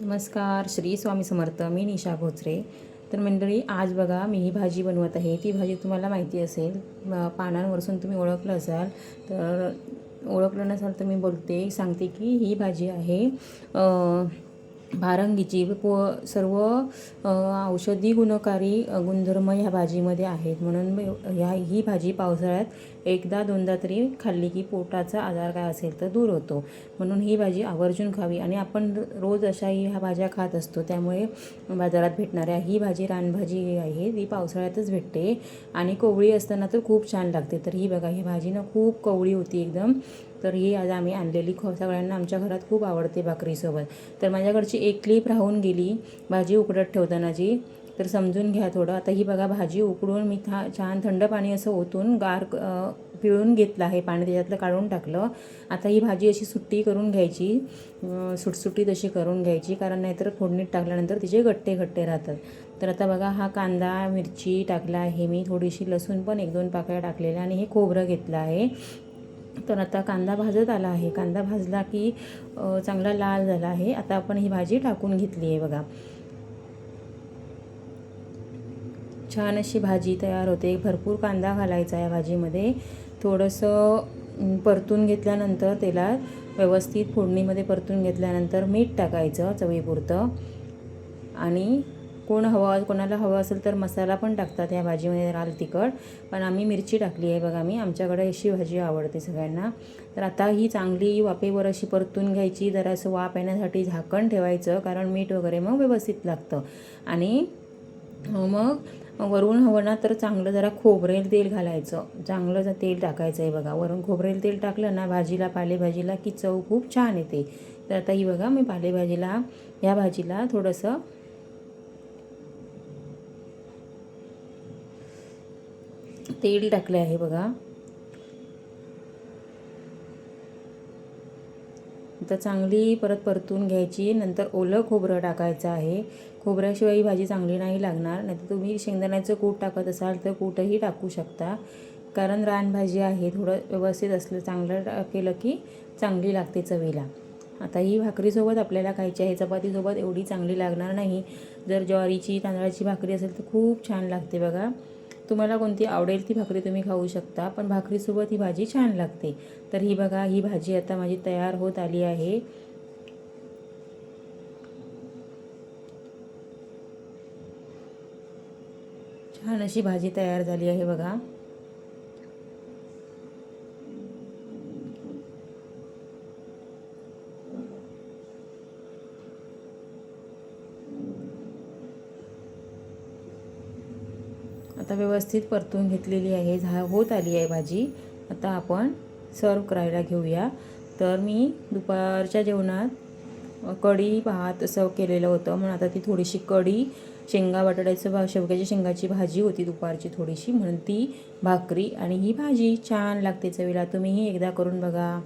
नमस्कार, श्री स्वामी समर्थ. मी निशा भोचरे. तर मंडळी, आज बघा मी ही भाजी बनवत आहे. ती भाजी तुम्हाला माहिती असेल, पानांवरसून तुम्ही ओळखलं असाल. तर ओळखलं नसाल तर मी सांगते की ही भाजी आहे भारंगीची. सर्व औषधी गुणकारी गुणधर्म ह्या भाजीमध्ये आहेत. म्हणून ही भाजी पावसाळ्यात एकदा दोनदा तरी खाल्ली की पोटाचा आजार काय असेल तर दूर होतो. म्हणून ही भाजी आवर्जून खावी. आणि आपण रोज अशाही ह्या भाज्या खात असतो, त्यामुळे बाजारात भेटणाऱ्या ही भाजी रानभाजी आहे, ती पावसाळ्यातच भेटते आणि कोवळी असताना तर खूप छान लागते. तर ही बघा, ही भाजी ना खूप कोवळी होती एकदम. तर ही आज आम्ही आणलेली सगळ्यांना आमच्या घरात खूप आवडते भाकरीसोबत. तर माझ्याकडची एक क्लिप राहून गेली भाजी उकडत ठेवतानाची, तर समजून घ्या थोडं. आता ही बघा, भाजी उकडून मी छान थंड पाणी असं ओतून गार पिळून घेतलं आहे, पाणी त्याच्यातलं काढून टाकलं. आता ही भाजी अशी सुट्टी करून घ्यायची, सुटसुटीत अशी करून घ्यायची, कारण नाहीतर फोडणीत टाकल्यानंतर तिचे गट्टे गट्टे राहतात. तर आता बघा, हा कांदा मिरची टाकला आहे मी, थोडीशी लसूण पण 1-2 पाकळ्या टाकलेल्या, आणि हे खोबरं घेतलं आहे. तर आता कांदा भाजत आला आहे. कांदा भाजला की चांगला लाल झाला आहे. आता आपण ही भाजी टाकून घेतली आहे बघा. छान अशी भाजी तयार होते. भरपूर कांदा घालायचा या भाजीमध्ये. थोडंसं परतून घेतल्यानंतर तेलात व्यवस्थित फोडणीमध्ये परतून घेतल्यानंतर मीठ टाकायचं चवीपुरतं. आणि कोणाला हवं असेल तर मसाला पण टाकतात या भाजीमध्ये, लाल तिखट. पण आम्ही मिरची टाकली आहे बघा. आमच्याकडे अशी भाजी आवडते सगळ्यांना. तर आता ही चांगली वाफेवर अशी परतून घ्यायची. जरासं वाफ येण्यासाठी झाकण ठेवायचं, कारण मीठ वगैरे मग व्यवस्थित लागतं. आणि मग वरून हवं ना तर चांगलं जरा खोबरेल तेल घालायचं, चांगलं तेल टाकायचं आहे बघा. वरून खोबरेल तेल टाकलं ना भाजीला, पालेभाजीला, की चव खूप छान येते. तर आता ही बघा, मी ह्या भाजीला थोडंसं तेल टाकले आहे बघा. तर चांगली परत परतून घ्यायची. नंतर ओलं खोबरं टाकायचं आहे. खोबऱ्याशिवाय ही भाजी चांगली नाही लागणार. नाहीतर तुम्ही शेंगदाण्याचं कूट टाकत असाल तर कूटही टाकू शकता, कारण रानभाजी आहे. थोडं व्यवस्थित असलं, चांगलं केलं की चांगली लागते चवीला. आता ही भाकरीसोबत आपल्याला खायची आहे. चपातीसोबत एवढी चांगली लागणार नाही. जर ज्वारीची तांदळाची भाकरी असेल तर खूप छान लागते बघा. तुम्हाला कोणती आवडेल ती भाकरी तुम्ही खाऊ शकता, पण भाकरीसोबत ही भाजी छान लागते. तर ही बघा, ही भाजी आता माझी तयार होत आली आहे. छान अशी भाजी तयार झाली आहे बघा. आता व्यवस्थित परतून घेतलेली आहे, होत आली आहे भाजी. आता आपण सर्व करायला घेऊया. तर मी दुपारच्या जेवणात कढी भात सर्व केलेलं होतं, म्हणून आता ती थोडीशी कढी, शेवग्याच्या शेंगाची भाजी होती दुपारची थोडीशी, म्हणून ती भाकरी आणि ही भाजी छान लागते चवीला. तुम्हीही एकदा करून बघा.